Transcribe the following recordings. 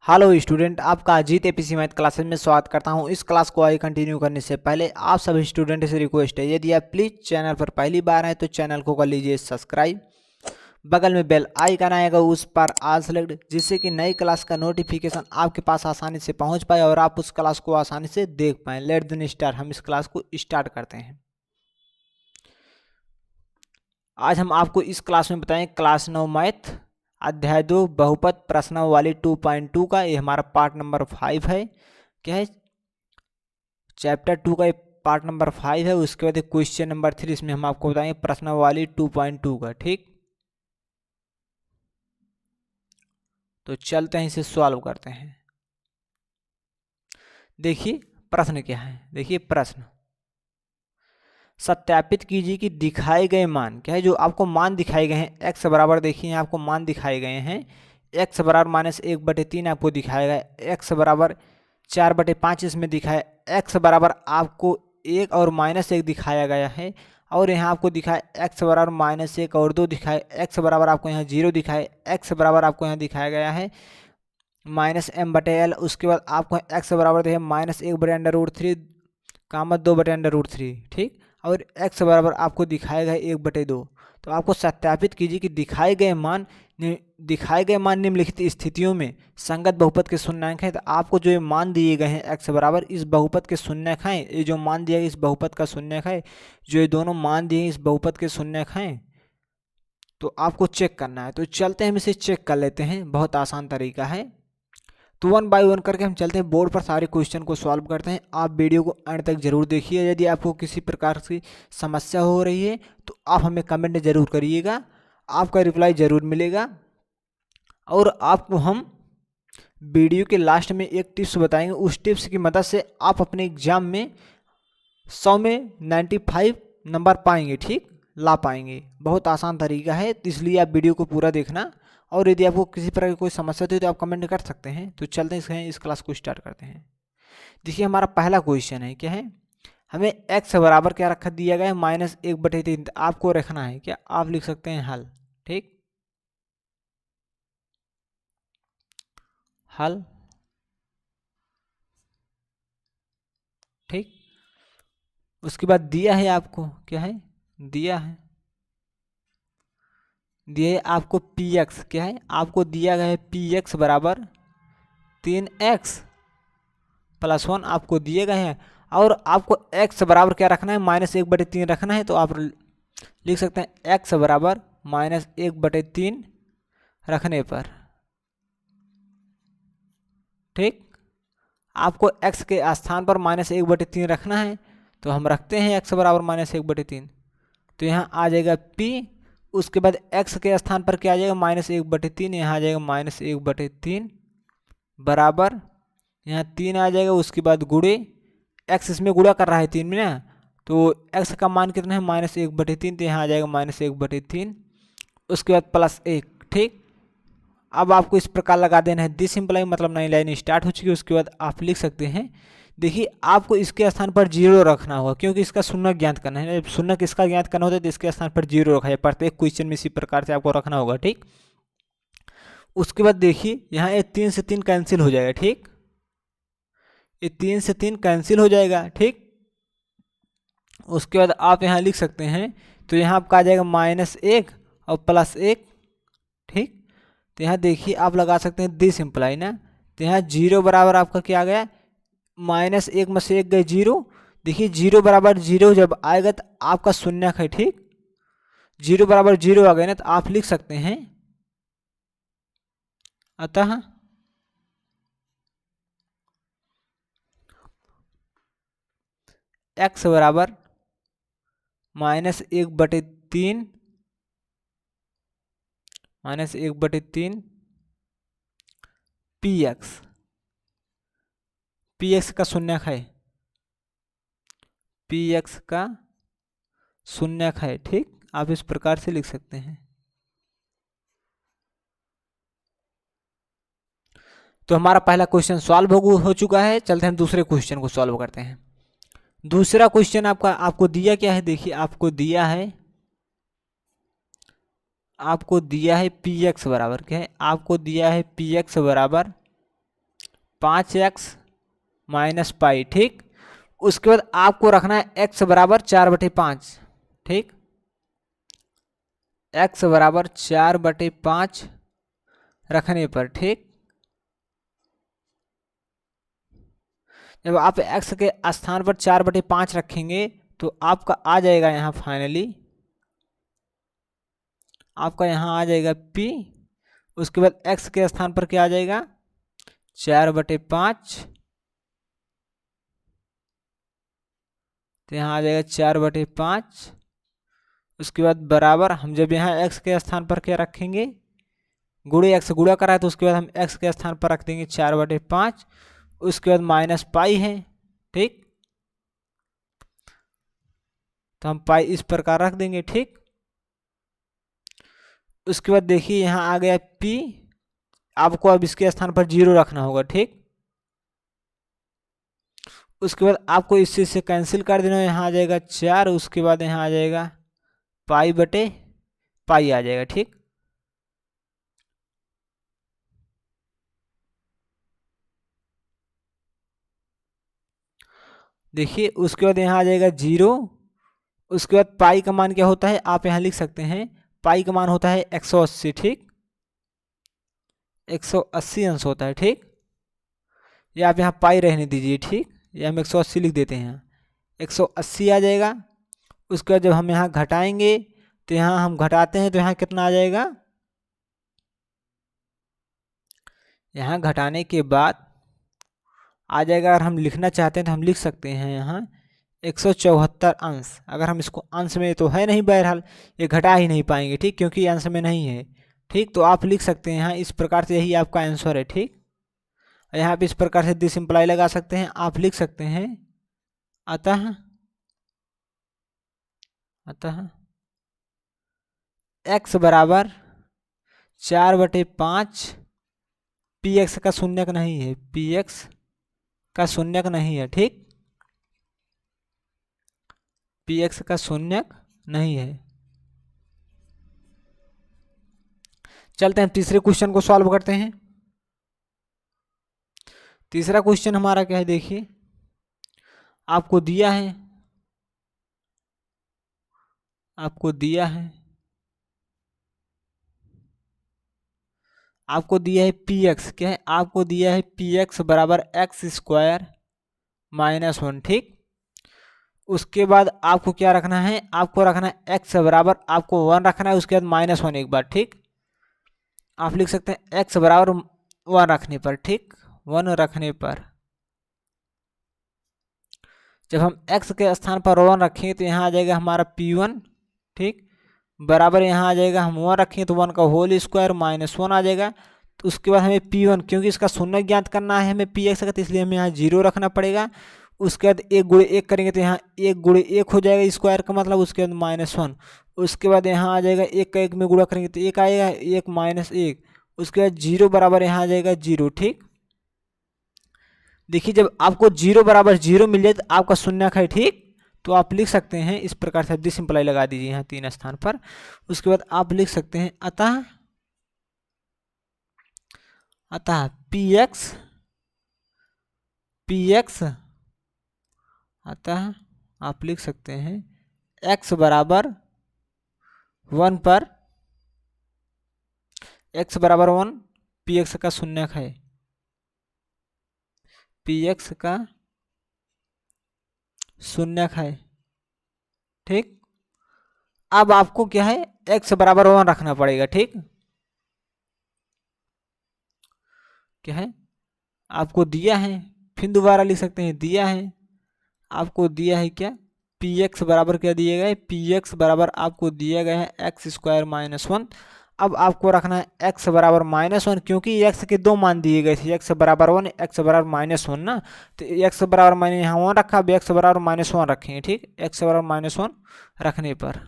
Hello student, आपका Ajit APC math classes में स्वागत करता हूं। इस क्लास को आगे कंटिन्यू करने से पहले आप सभी स्टूडेंट से रिक्वेस्ट है, यदि आप प्लीज़ चैनल पर पहली बार हैं तो चैनल को कर लीजिए सब्सक्राइब। बगल में बेल आइकन आएगा, उस पर ऑल सेलेक्ट, जिससे कि नई क्लास का नोटिफिकेशन आपके पास आसानी से पहुंच पाए और आप उस क्लास को आसानी से देख पाएँ। लेट देन स्टार्ट, हम इस क्लास को स्टार्ट करते हैं। आज हम आपको इस क्लास में बताएं क्लास 9 मैथ अध्याय 2 बहुपद प्रश्नावली 2.2 का, ये हमारा पार्ट नंबर 5 है। क्या है? चैप्टर 2 का ये पार्ट नंबर 5 है। उसके बाद क्वेश्चन नंबर 3, इसमें हम आपको बताएंगे प्रश्नावली 2.2 का। ठीक, तो चलते हैं, इसे सॉल्व करते हैं। देखिए प्रश्न क्या है। देखिए प्रश्न, सत्यापित कीजिए कि दिखाए गए मान क्या है। जो आपको मान दिखाए गए हैं x बराबर, देखिए आपको मान दिखाए गए हैं x बराबर -1/3 आपको दिखाया गया, x बराबर 4/5 इसमें दिखाया, x बराबर आपको 1 और -1 दिखाया गया है, और यहाँ आपको दिखाया x बराबर -1 और 2 दिखाया, x बराबर आपको यहाँ 0 दिखाया, x बराबर आपको यहाँ दिखाया गया है -m/l। उसके बाद आपको x बराबर देखिए -1/√3 कामा 2/√3। ठीक, और x बराबर आपको दिखाया गया 1/2। तो आपको सत्यापित कीजिए कि दिखाए गए मान निम्नलिखित स्थितियों में संगत बहुपद के शून्याङ्क हैं। तो आपको जो ये मान दिए गए हैं x बराबर, इस बहुपद के शून्याङ्क हैं। ये जो मान दिया गया इस बहुपद का शून्याङ्क है, जो ये दोनों मान दिए इस बहुपद के शून्याङ्क हैं। तो आपको चेक करना है। तो चलते हैं, हम इसे चेक कर लेते हैं। बहुत आसान तरीका है। तो 1 बाय 1 करके हम चलते हैं, बोर्ड पर सारे क्वेश्चन को सॉल्व करते हैं। आप वीडियो को अंत तक जरूर देखिए। यदि आपको किसी प्रकार की समस्या हो रही है तो आप हमें कमेंट जरूर करिएगा, आपका रिप्लाई जरूर मिलेगा। और आपको हम वीडियो के लास्ट में एक टिप्स बताएंगे, उस टिप्स की मदद से आप अपने एग्जाम में 100 में 95 नंबर पाएंगे। ठीक, ला पाएंगे। बहुत आसान तरीका है, तो इसलिए आप वीडियो को पूरा देखना। और यदि आपको किसी प्रकार की कोई समस्या होती है तो आप कमेंट कर सकते हैं। तो चलते हैं, इस क्लास को स्टार्ट करते हैं। देखिए हमारा पहला क्वेश्चन है, क्या है, हमें x बराबर क्या रखा दिया गया है -1/3। आपको रखना है क्या, आप लिख सकते हैं हल। ठीक, हल। ठीक, उसके बाद दिया है आपको, क्या है, दिया है आपको px, क्या है, आपको दिया गया है px बराबर 3x + 1 आपको दिए गए हैं। और आपको x बराबर क्या रखना है, -1/3 रखना है। तो आप लिख सकते हैं x बराबर -1/3 रखने पर, ठीक, आपको x के स्थान पर -1/3 रखना है। तो हम रखते हैं x बराबर -1/3। तो यहाँ आ जाएगा p। उसके बाद x के स्थान पर क्या आ जाएगा, -1/3, यहाँ आ जाएगा -1/3 बराबर, यहाँ 3 आ जाएगा। उसके बाद गुणे, x इसमें गुणा कर रहा है 3 में ना, तो x का मान कितना है -1/3, तो यहाँ आ जाएगा -1/3। उसके बाद +1। ठीक, अब आपको इस प्रकार लगा देना है। दिस सिंपलाई मतलब नई लाइन स्टार्ट हो चुकी है। उसके बाद आप लिख सकते हैं, देखिए आपको इसके स्थान पर 0 रखना होगा, क्योंकि इसका शून्य ज्ञात करना है। शून्य किसका ज्ञात करना होता है, तो इसके स्थान पर 0 रखा है। प्रत्येक क्वेश्चन में इसी प्रकार से आपको रखना होगा। ठीक, उसके बाद देखिए यहाँ ये 3 से 3 कैंसिल हो जाएगा। ठीक, ये 3 से 3 कैंसिल हो जाएगा। ठीक, उसके बाद आप यहाँ लिख सकते हैं, तो यहाँ आपका आ जाएगा -1 और +1। ठीक, तो यहाँ देखिए आप लगा सकते हैं दिस सिंपलाई ना, तो यहाँ 0 बराबर आपका क्या आ गया, -1 में से 1 गए 0। देखिए 0 बराबर 0 जब आएगा तो आपका शून्यक है। ठीक, 0 बराबर 0 आ गए ना, तो आप लिख सकते हैं, अतः x बराबर -1/3 px का शून्यक है, px का शून्यक है। ठीक, आप इस प्रकार से लिख सकते हैं। तो हमारा पहला क्वेश्चन सॉल्व हो चुका है। चलते हैं दूसरे क्वेश्चन को सॉल्व करते हैं। दूसरा क्वेश्चन आपको दिया क्या है, देखिए आपको दिया है px बराबर, क्या है, आपको दिया है px बराबर 5x माइनस पाई। ठीक, उसके बाद आपको रखना है x बराबर 4/5। ठीक, x बराबर 4/5 रखने पर, ठीक, जब आप x के स्थान पर 4/5 रखेंगे तो आपका आ जाएगा यहाँ फाइनली, आपका यहाँ आ जाएगा p। उसके बाद x के स्थान पर क्या आ जाएगा 4/5, तो यहाँ आ जाएगा 4/5। उसके बाद बराबर हम जब यहाँ x के स्थान पर क्या रखेंगे, गुणे x गुणा करा है तो उसके बाद हम x के स्थान पर रख देंगे 4/5। उसके बाद माइनस पाई है। ठीक, तो हम पाई इस प्रकार रख देंगे। ठीक, उसके बाद देखिए यहाँ आ गया p, आपको अब इसके स्थान पर 0 रखना होगा। ठीक, उसके बाद आपको इससे से कैंसिल कर देना, यहाँ आ जाएगा 4। उसके बाद यहाँ आ जाएगा पाई आ जाएगा। ठीक, देखिए उसके बाद यहाँ आ जाएगा 0। उसके बाद पाई का मान क्या होता है, आप यहाँ लिख सकते हैं, पाई का मान होता है 180। ठीक, 180 अंश होता है। ठीक, या आप यहाँ पाई रहने दीजिए। ठीक, या हम 180 लिख देते हैं, 180 आ जाएगा। उसके बाद जब हम यहाँ घटाएंगे तो यहाँ हम घटाते हैं तो यहाँ कितना आ जाएगा, यहाँ घटाने के बाद आ जाएगा, अगर हम लिखना चाहते हैं तो हम लिख सकते हैं यहाँ 174 अंश। अगर हम इसको अंश में तो है नहीं, बहरहाल ये घटा ही नहीं पाएंगे। ठीक, क्योंकि अंश में नहीं है। ठीक, तो आप लिख सकते हैं यहाँ इस प्रकार से, यही आपका आंसर है। ठीक, यहाँ पे इस प्रकार से दिस इम्प्लाई लगा सकते हैं, आप लिख सकते हैं अतः x बराबर 4/5, पी एक्स का शून्यक नहीं है, पी एक्स का शून्यक नहीं है। ठीक, पी एक्स का शून्यक नहीं है। चलते हैं तीसरे क्वेश्चन को सॉल्व करते हैं। तीसरा क्वेश्चन हमारा क्या है, देखिए आपको दिया है, आपको दिया है पी एक्स, क्या है, आपको दिया है पी एक्स बराबर x² -1। ठीक, उसके बाद आपको क्या रखना है, आपको रखना है x बराबर, आपको 1 रखना है, उसके बाद -1 एक बार। ठीक, आप लिख सकते हैं x बराबर 1 रखने पर। ठीक, 1 रखने पर जब हम x के स्थान पर 1 रखेंगे तो यहाँ आ जाएगा हमारा p1। ठीक, बराबर यहाँ आ जाएगा, हम 1 रखेंगे तो 1 का होल स्क्वायर -1 आ जाएगा। तो उसके बाद हमें p1, क्योंकि इसका शून्य ज्ञात करना है हमें px का, तो इसलिए हमें यहाँ 0 रखना पड़ेगा। उसके बाद 1 गुणे 1 करेंगे तो यहाँ 1 गुणे 1 हो जाएगा स्क्वायर का मतलब, उसके बाद -1। उसके बाद यहाँ आ जाएगा 1 का 1 में गुणा करेंगे तो 1 आएगा, 1 -1। उसके बाद 0 बराबर यहाँ आ जाएगा 0। ठीक, देखिए जब आपको 0 बराबर 0 मिल जाए तो आपका शून्यक है। ठीक, तो आप लिख सकते हैं इस प्रकार से, दिस सिंप्लाई लगा दीजिए यहाँ 3 स्थान पर। उसके बाद आप लिख सकते हैं अतः px अतः आप लिख सकते हैं x बराबर 1 पर, x बराबर 1 px का शून्यक है, px का शून्यक है। ठीक, अब आपको क्या है, x बराबर 1 रखना पड़ेगा। ठीक, क्या है, आपको दिया है, फिर दोबारा लिख सकते हैं, दिया है, आपको दिया है क्या, px बराबर क्या दिया गया है, px बराबर आपको दिया गया है x² -1। अब आपको रखना है x बराबर -1, क्योंकि x के 2 मान दिए गए थे, x बराबर 1, x बराबर -1 ना, तो x बराबर मैंने यहाँ 1 रखा, अब x बराबर -1 रखेंगे। ठीक, x बराबर -1 रखने पर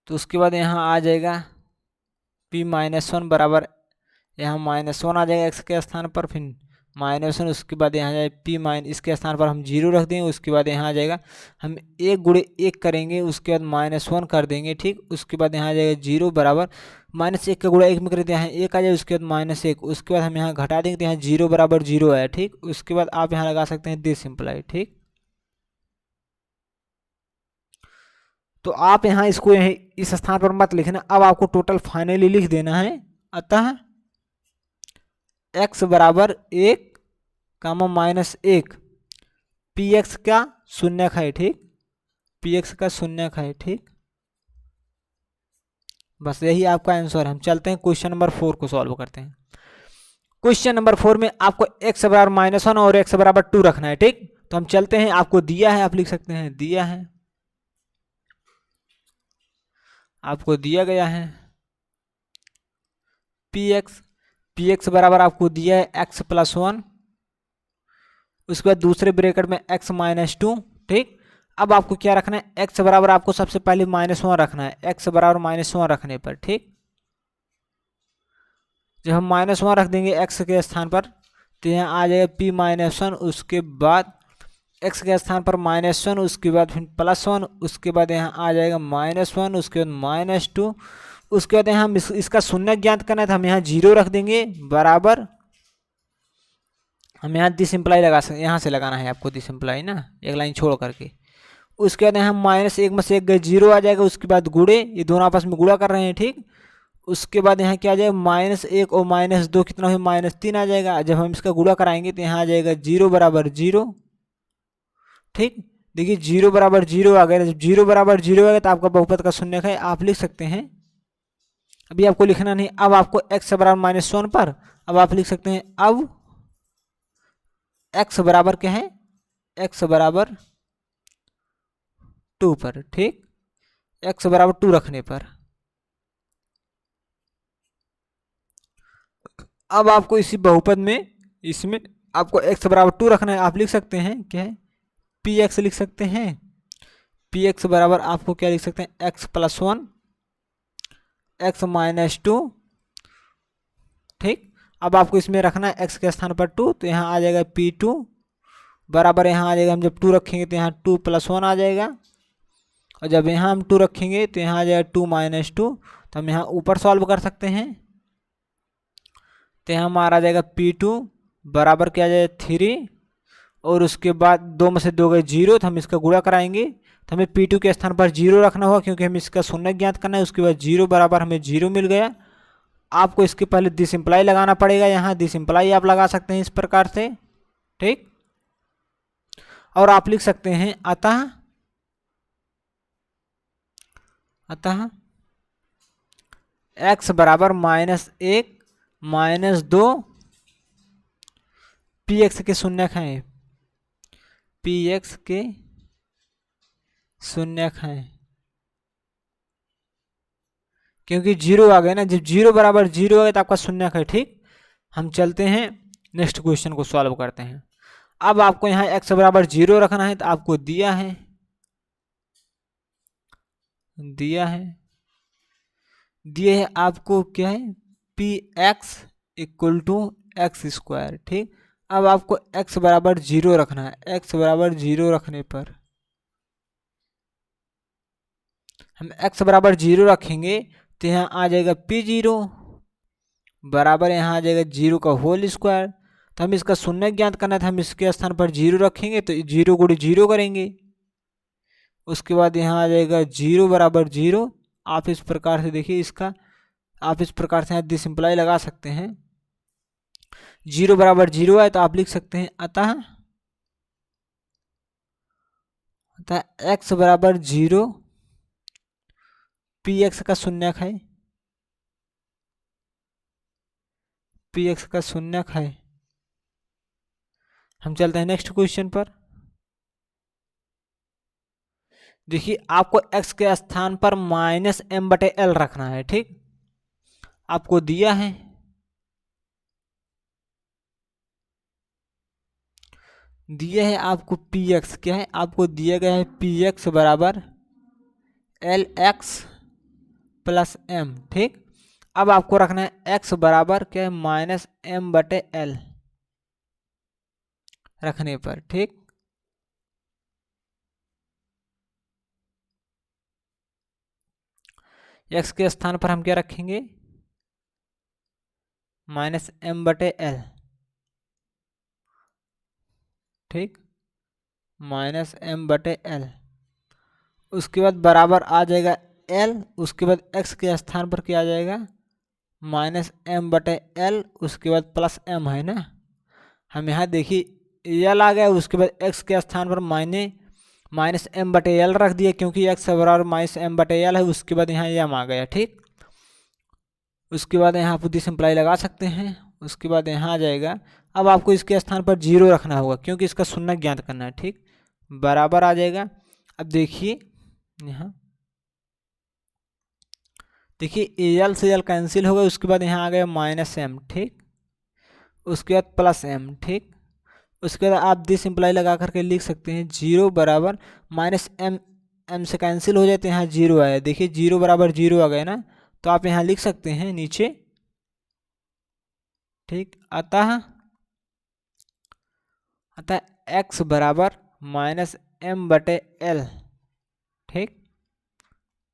तो उसके बाद यहाँ आ जाएगा p -1 बराबर, यहाँ -1 आ जाएगा x के स्थान पर, फिर -1, उसके बाद यहाँ जाए p माइन, इसके स्थान पर हम 0 रख देंगे। उसके बाद यहाँ आ जाएगा हम 1 गुणे 1 करेंगे, उसके बाद -1 कर देंगे, ठीक। उसके बाद यहाँ आ जाएगा 0 बराबर -1 का गुणा 1 में करें तो यहाँ 1 आ जाए, उसके बाद -1, उसके बाद हम यहाँ घटा देंगे तो यहाँ 0 बराबर 0 है, ठीक। उसके बाद आप यहाँ लगा सकते हैं दिस सिंप्लाई, ठीक। तो आप यहाँ इसको यहीं इस स्थान पर मत लिखना, अब आपको टोटल फाइनली लिख देना है। अतः x बराबर 1 -1 पी एक्स का शून्यक है, ठीक। पी एक्स का शून्यक है, ठीक। बस यही आपका आंसर है। हम चलते हैं क्वेश्चन नंबर 4 को सॉल्व करते हैं। क्वेश्चन नंबर 4 में आपको x बराबर -1 और x बराबर 2 रखना है, ठीक। तो हम चलते हैं, आपको दिया है, आप लिख सकते हैं दिया है, आपको दिया गया है पी एक्स बराबर आपको दिया है x + 1, उसके बाद दूसरे ब्रैकेट में x - 2, ठीक। अब आपको क्या रखना है, x बराबर आपको सबसे पहले -1 रखना है, x बराबर -1 रखने पर, ठीक। जब हम -1 रख देंगे x के स्थान पर तो यहाँ आ जाएगा p -1, उसके बाद x के स्थान पर -1, उसके बाद फिर +1, उसके बाद यहाँ आ जाएगा -1, उसके बाद -2, उसके बाद यहाँ हम इसका शून्य ज्ञात करना है तो हम यहाँ 0 रख देंगे बराबर, हम यहाँ दिस इम्प्लाई लगा सकते, यहाँ से लगाना है आपको दिस इम्प्लाई ना, एक लाइन छोड़ करके। उसके बाद यहाँ -1 में से 1 गए 0 आ जाएगा, उसके बाद गुणे, ये दोनों आपस में गुणा कर रहे हैं, ठीक। उसके बाद यहाँ क्या आ जाएगा -1 और -2 कितना है -3 आ जाएगा। जब हम इसका गुणा कराएंगे तो यहाँ आ जाएगा 0 बराबर 0, ठीक। देखिए 0 बराबर 0 आ गया, जब 0 बराबर 0 आ गया तो आपका बहुपद का शून्यक है, आप लिख सकते हैं। अभी आपको लिखना नहीं, अब आपको x बराबर -1 पर अब आप लिख सकते हैं, अब x बराबर क्या है, x बराबर 2 पर, ठीक। x बराबर 2 रखने पर अब आपको इसी बहुपद में इसमें आपको x बराबर 2 रखना है, आप लिख सकते हैं क्या है पी एक्स लिख सकते हैं। पी एक्स बराबर आपको क्या लिख सकते हैं, x + 1 x - 2, ठीक। अब आपको इसमें रखना है x के स्थान पर 2, तो यहाँ आ जाएगा p2 बराबर, यहाँ आ जाएगा हम जब 2 रखेंगे तो यहाँ 2 + 1 आ जाएगा, और जब यहाँ हम 2 रखेंगे तो यहाँ आ जाएगा 2 - 2, तो हम यहाँ ऊपर सॉल्व कर सकते हैं। तो यहाँ हमारा आ जाएगा p2 बराबर क्या आ जाएगा 3, और उसके बाद 2 में से 2 गए 0, तो हम इसका गुणा कराएंगे तो हमें p2 के स्थान पर 0 रखना होगा, क्योंकि हम इसका शून्य ज्ञात करना है। उसके बाद 0 बराबर हमें 0 मिल गया। आपको इसके पहले दिस इम्प्लाई लगाना पड़ेगा, यहाँ दिस इम्प्लाई आप लगा सकते हैं इस प्रकार से, ठीक। और आप लिख सकते हैं अतः x बराबर -1 - 2 पी एक्स के शून्यक हैं, पी एक्स के शून्यक हैं, क्योंकि 0 आ गए ना, जब 0 बराबर 0 आ गए तो आपका शून्यक है, ठीक। हम चलते हैं नेक्स्ट क्वेश्चन को सॉल्व करते हैं। अब आपको यहाँ x बराबर 0 रखना है, तो आपको दिया है दिए है आपको क्या है पी एक्स = x², ठीक। अब आपको x बराबर 0 रखना है, x बराबर 0 रखने पर हम x बराबर 0 रखेंगे तो यहाँ आ जाएगा p0 बराबर, यहाँ आ जाएगा 0 का होल स्क्वायर। तो हम इसका शून्य ज्ञात करना था, हम इसके स्थान पर 0 रखेंगे तो 0 गुणे 0 करेंगे। उसके बाद यहाँ आ जाएगा 0 बराबर 0। आप इस प्रकार से देखिए, इसका आप इस प्रकार से दिस सिंप्लाई लगा सकते हैं। 0 बराबर 0 है तो आप लिख सकते हैं अतः x बराबर 0 पी एक्स का शून्यक है, पी एक्स का शून्यक है। हम चलते हैं नेक्स्ट क्वेश्चन पर। देखिए आपको x के स्थान पर -m/l रखना है, ठीक। आपको दिया है आपको px क्या है, आपको दिया गया है px बराबर lx + m, ठीक। अब आपको रखना है x बराबर क्या है -m/l, रखने पर। ठीक, x के स्थान पर हम क्या रखेंगे, -m/l। ठीक, -m/l। उसके बाद बराबर आ जाएगा l, उसके बाद x के स्थान पर क्या आ जाएगा, -m/l, उसके बाद +m है ना। हम यहाँ देखिए l आ गया, उसके बाद x के स्थान पर -m/l रख दिया, क्योंकि x बराबर -m/l है। उसके बाद यहाँ m आ गया। ठीक, उसके बाद यहाँ आप दिस सिंप्लाई लगा सकते हैं। उसके बाद यहाँ आ जाएगा, अब आपको इसके स्थान पर 0 रखना होगा, क्योंकि इसका शून्य ज्ञात करना है। ठीक, बराबर आ जाएगा। अब देखिए यहाँ देखिए एल से एल कैंसिल हो गया, उसके बाद यहाँ आ गया -m। ठीक, उसके बाद +m। ठीक, उसके बाद आप दिस सिंप्लाई लगा करके लिख सकते हैं 0 बराबर -m। m से कैंसिल हो जाते हैं, यहाँ 0 आया। देखिए 0 बराबर 0 आ गया ना, तो आप यहाँ लिख सकते हैं नीचे। ठीक, अतः x बराबर -m/l। ठीक,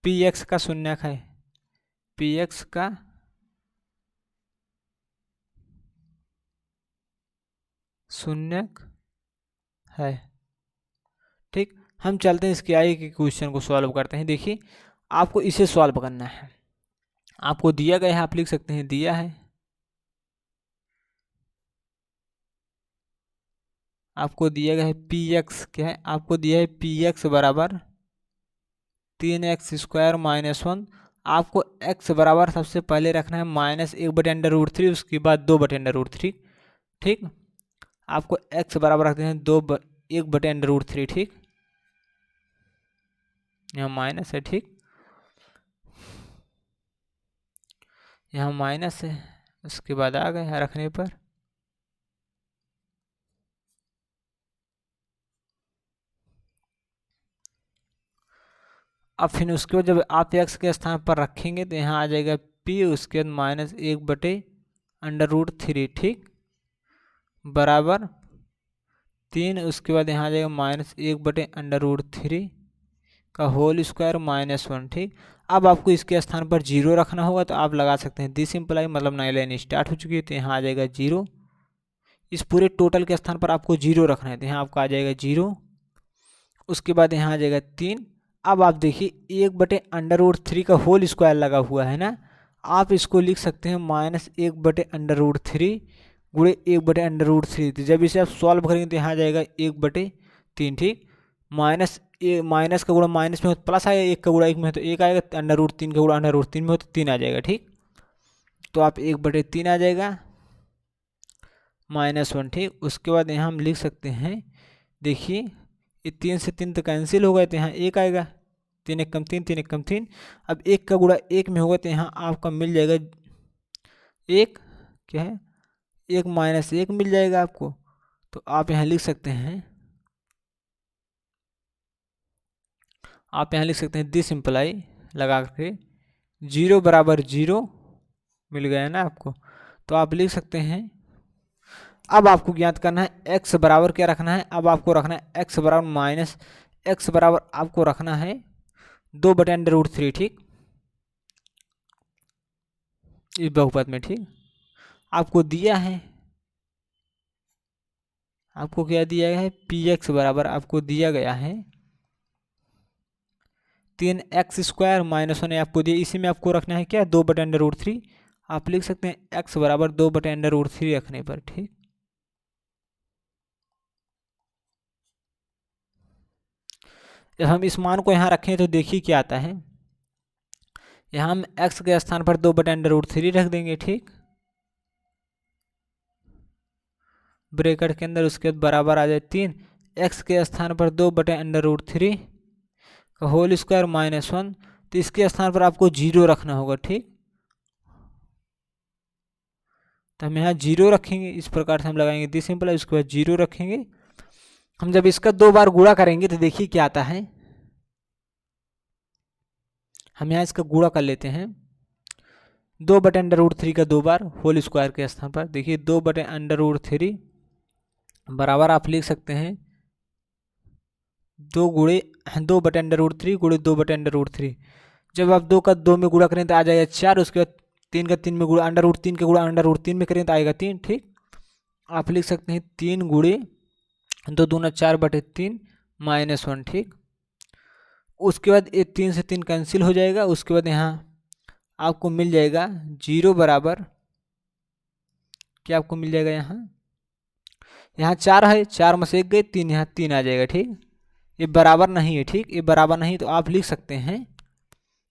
px का शून्यक है, px का शून्यक है। ठीक, हम चलते हैं इसके आगे के क्वेश्चन को सॉल्व करते हैं। देखिए आपको इसे सॉल्व करना है, आपको दिया गया है, आप लिख सकते हैं दिया है, आपको दिया गया है px क्या है, आपको दिया है px बराबर 3x² - 1। आपको x बराबर सबसे पहले रखना है -1/√3, उसके बाद 2/√3। ठीक, आपको x बराबर रखते हैं 1/√3। ठीक, यहाँ माइनस है। ठीक, यहाँ माइनस है, उसके बाद आ गए रखने पर। अब फिर उसके बाद जब आप x के स्थान पर रखेंगे तो यहाँ आ जाएगा p, उसके बाद -1/√3। ठीक, बराबर 3, उसके बाद यहाँ आ जाएगा -1/√3 का होल स्क्वायर -1। ठीक, अब आपको इसके स्थान पर 0 रखना होगा, तो आप लगा सकते हैं दिस सिंप्लाई, मतलब नई लाइन स्टार्ट हो चुकी है, तो यहाँ आ जाएगा 0। इस पूरे टोटल के स्थान पर आपको 0 रखना है, तो यहाँ आपका आ जाएगा 0। उसके बाद यहाँ आ जाएगा 3। अब आप देखिए 1/√3 का होल स्क्वायर लगा हुआ है ना, आप इसको लिख सकते हैं -1/√3 गुणे 1/√3। तो जब इसे आप सॉल्व करेंगे तो यहाँ आ जाएगा 1/3। ठीक, माइनस का गुणा माइनस में हो तो प्लस आएगा, 1 का गुणा 1 में हो तो 1 आएगा, √3 का गुणा √3 में हो तो 3 आ जाएगा। ठीक, तो आप 1/3 आ जाएगा -1। ठीक, उसके बाद यहाँ हम लिख सकते हैं, देखिए ये 3 से 3 तो कैंसिल हो गए, तो यहाँ 1 आएगा, 3 × 3, 3 × 3। अब 1 का गुणा 1 में होगा, तो यहाँ आपका मिल जाएगा 1, क्या है 1 - 1 मिल जाएगा आपको। तो आप यहाँ लिख सकते हैं, दिस सिंप्लाई लगा करके 0 बराबर 0 मिल गया ना आपको, तो आप लिख सकते हैं। अब आपको ज्ञात करना है x बराबर क्या रखना है, अब आपको रखना है x बराबर x बराबर आपको रखना है 2/√3। ठीक, इस बहुपद में। ठीक, आपको दिया है, आपको क्या दिया गया है, px बराबर आपको दिया गया है 3x² - 1 आपको दिया, इसी में आपको रखना है क्या 2/√3। आप लिख सकते हैं x बराबर 2/√3 रखने पर। ठीक, जब हम इस मान को यहाँ रखें तो देखिए क्या आता है, यहाँ हम x के स्थान पर 2/√3 रख देंगे। ठीक, ब्रैकेट के अंदर, उसके बाद बराबर आ जाए 3, x के स्थान पर 2/√3 का होल स्क्वायर -1, तो इसके स्थान पर आपको 0 रखना होगा। ठीक, तो हम यहाँ 0 रखेंगे, इस प्रकार से हम लगाएंगे दिस सिंपल, उसके बाद 0 रखेंगे। हम जब इसका 2 बार गुणा करेंगे तो देखिए क्या आता है, हम यहाँ इसका गुणा कर लेते हैं 2/√3 का 2 बार होल स्क्वायर के स्थान पर। देखिए 2/√3 बराबर आप लिख सकते हैं 2/√3 गुणे 2/√3। जब आप 2 का 2 में गुणा करें तो आ जाएगा 4, उसके बाद 3 का 3 में गुणा √3 के गुणा √3 में करें तो आएगा 3। ठीक, आप लिख सकते हैं 3 गुणे 2 दूना 4/3 -1। ठीक, उसके बाद ये 3 से 3 कैंसिल हो जाएगा। उसके बाद यहाँ आपको मिल जाएगा 0 बराबर क्या आपको मिल जाएगा, यहाँ 4 है, 4 में से 1 गए 3, यहाँ 3 आ जाएगा। ठीक, ये बराबर नहीं है। ठीक, ये बराबर नहीं तो आप लिख सकते हैं,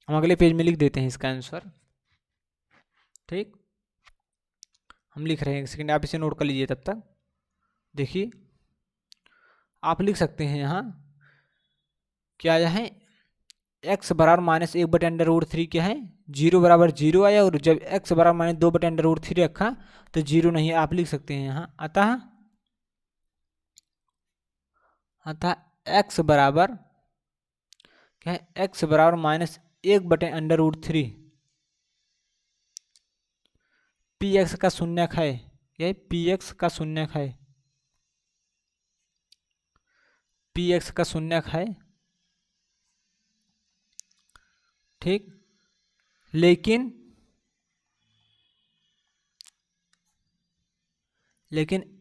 हम अगले पेज में लिख देते हैं इसका आंसर। ठीक, हम लिख रहे हैं, एक सेकंड आप इसे नोट कर लीजिए। तब तक देखिए आप लिख सकते हैं यहाँ क्या है, x बराबर -1/√3 क्या है, 0 बराबर 0 आया, और जब x बराबर -2/√3 रखा तो 0 नहीं है। आप लिख सकते हैं यहाँ अतः x बराबर क्या है, x बराबर -1/√3 px का शून्यक है, यह px का शून्यक है, px का शून्यक है। ठीक, लेकिन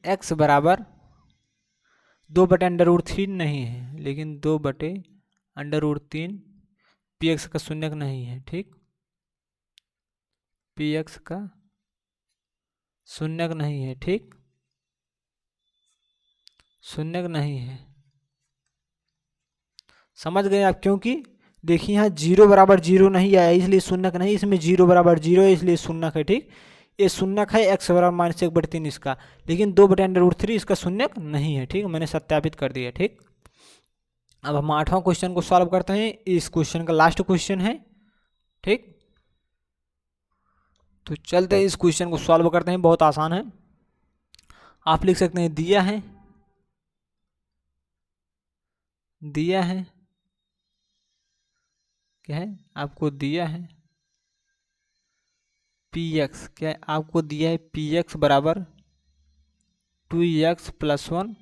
x बराबर 2/√3 नहीं है, लेकिन 2/√3 px का शून्यक नहीं है। ठीक, px का शून्यक नहीं है। ठीक, शून्यक नहीं है, समझ गए आप? क्योंकि देखिए यहाँ 0 बराबर 0 नहीं आया इसलिए शून्यक नहीं, इसमें 0 बराबर 0 है इसलिए शून्यक है। ठीक, ये शून्यक है x बराबर -1/3 इसका, लेकिन 2/√3 इसका शून्यक नहीं है। ठीक, मैंने सत्यापित कर दिया। ठीक, अब हम 8वां क्वेश्चन को सॉल्व करते हैं, इस क्वेश्चन का लास्ट क्वेश्चन है। ठीक, तो चलते हैं इस क्वेश्चन को सॉल्व करते हैं, बहुत आसान है। आप लिख सकते हैं दिया है क्या है, आपको दिया है px, क्या है आपको दिया है px बराबर 2x + 1।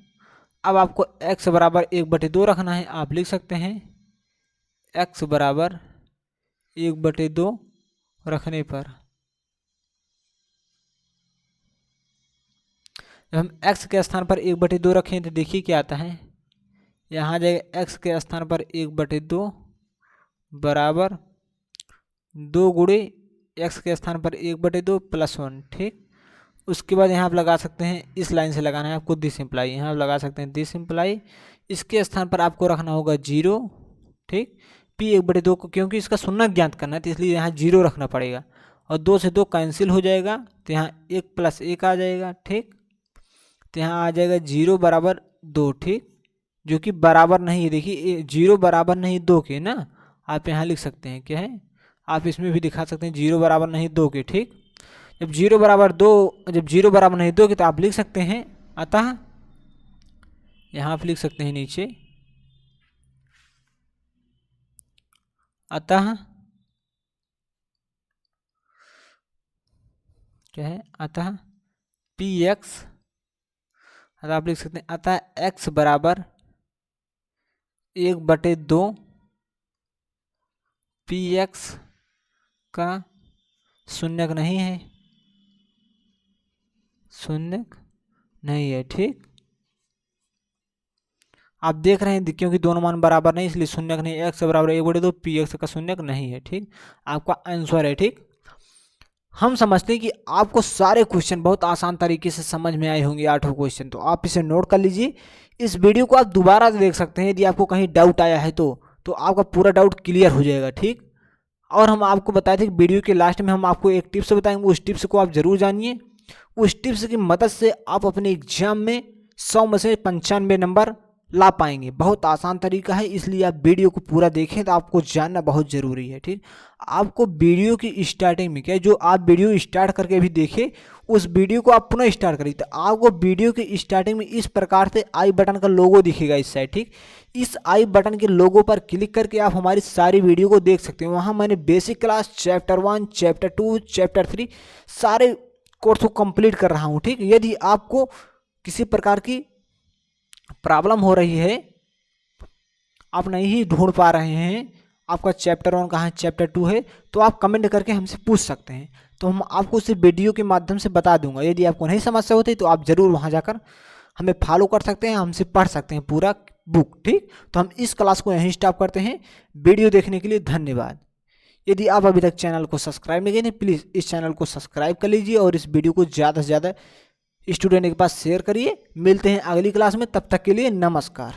अब आपको x बराबर 1/2 रखना है। आप लिख सकते हैं x बराबर 1/2 रखने पर जब हम x के स्थान पर 1/2 रखें तो देखिए क्या आता है, यहाँ जाएगा x के स्थान पर 1/2 बराबर 2 गुणे x के स्थान पर 1/2 + 1। ठीक, उसके बाद यहाँ आप लगा सकते हैं, इस लाइन से लगाना है आपको दिस इम्प्लाई, यहाँ आप लगा सकते हैं दिस इम्प्लाई। इसके स्थान पर आपको रखना होगा 0। ठीक, p 1/2 को क्योंकि इसका शून्यक ज्ञात करना है तो इसलिए यहाँ 0 रखना पड़ेगा, और 2 से 2 कैंसिल हो जाएगा तो यहाँ 1 + 1 आ जाएगा। ठीक, तो यहाँ आ जाएगा 0 बराबर 2। ठीक, जो कि बराबर नहीं है, देखिए 0 बराबर नहीं 2 के ना, आप यहाँ लिख सकते हैं क्या है, आप इसमें भी दिखा सकते हैं 0 बराबर नहीं 2 के। ठीक, जब 0 बराबर नहीं 2 के तो आप लिख सकते हैं अतः, यहाँ आप लिख सकते हैं नीचे अतः क्या है, अतः px, आप लिख सकते हैं अतः x बराबर 1/2 px का शून्यक नहीं है, शून्यक नहीं है। ठीक, आप देख रहे हैं क्योंकि दोनों मान बराबर नहीं इसलिए शून्यक नहीं, x बराबर 1/2 px का शून्यक नहीं है। ठीक, आपका आंसर है। ठीक, हम समझते हैं कि आपको सारे क्वेश्चन बहुत आसान तरीके से समझ में आए होंगे, 8 क्वेश्चन, तो आप इसे नोट कर लीजिए। इस वीडियो को आप दोबारा देख सकते हैं, यदि आपको कहीं डाउट आया है तो आपका पूरा डाउट क्लियर हो जाएगा। ठीक, और हम आपको बताए थे कि वीडियो के लास्ट में हम आपको एक टिप्स बताएंगे, उस टिप्स को आप जरूर जानिए। उस टिप्स की मदद से आप अपने एग्जाम में 100 में से 95 नंबर ला पाएंगे। बहुत आसान तरीका है, इसलिए आप वीडियो को पूरा देखें, तो आपको जानना बहुत ज़रूरी है। ठीक, आपको वीडियो की स्टार्टिंग में क्या, जो आप वीडियो स्टार्ट करके भी देखें उस वीडियो को आप पुनः स्टार्ट करिए, तो आपको वीडियो की स्टार्टिंग में इस प्रकार से आई बटन का लोगो दिखेगा इस साइड। ठीक, इस आई बटन के लोगो पर क्लिक करके आप हमारी सारी वीडियो को देख सकते हैं। वहाँ मैंने basic class, chapter 1, chapter 2, chapter 3 सारे कोर्स को कंप्लीट कर रहा हूँ। ठीक, यदि आपको किसी प्रकार की प्रॉब्लम हो रही है, आप नहीं ढूंढ पा रहे हैं, आपका चैप्टर 1 कहाँ है, चैप्टर 2 है, तो आप कमेंट करके हमसे पूछ सकते हैं, तो हम आपको उसे वीडियो के माध्यम से बता दूंगा। यदि आपको नहीं समस्या होती तो आप ज़रूर वहाँ जाकर हमें फॉलो कर सकते हैं, हमसे पढ़ सकते हैं पूरा बुक। ठीक, तो हम इस क्लास को यहीं स्टॉप करते हैं। वीडियो देखने के लिए धन्यवाद। यदि आप अभी तक चैनल को सब्सक्राइब नहीं किए प्लीज़ इस चैनल को सब्सक्राइब कर लीजिए और इस वीडियो को ज़्यादा से ज़्यादा स्टूडेंट के पास शेयर करिए। मिलते हैं अगली क्लास में, तब तक के लिए नमस्कार।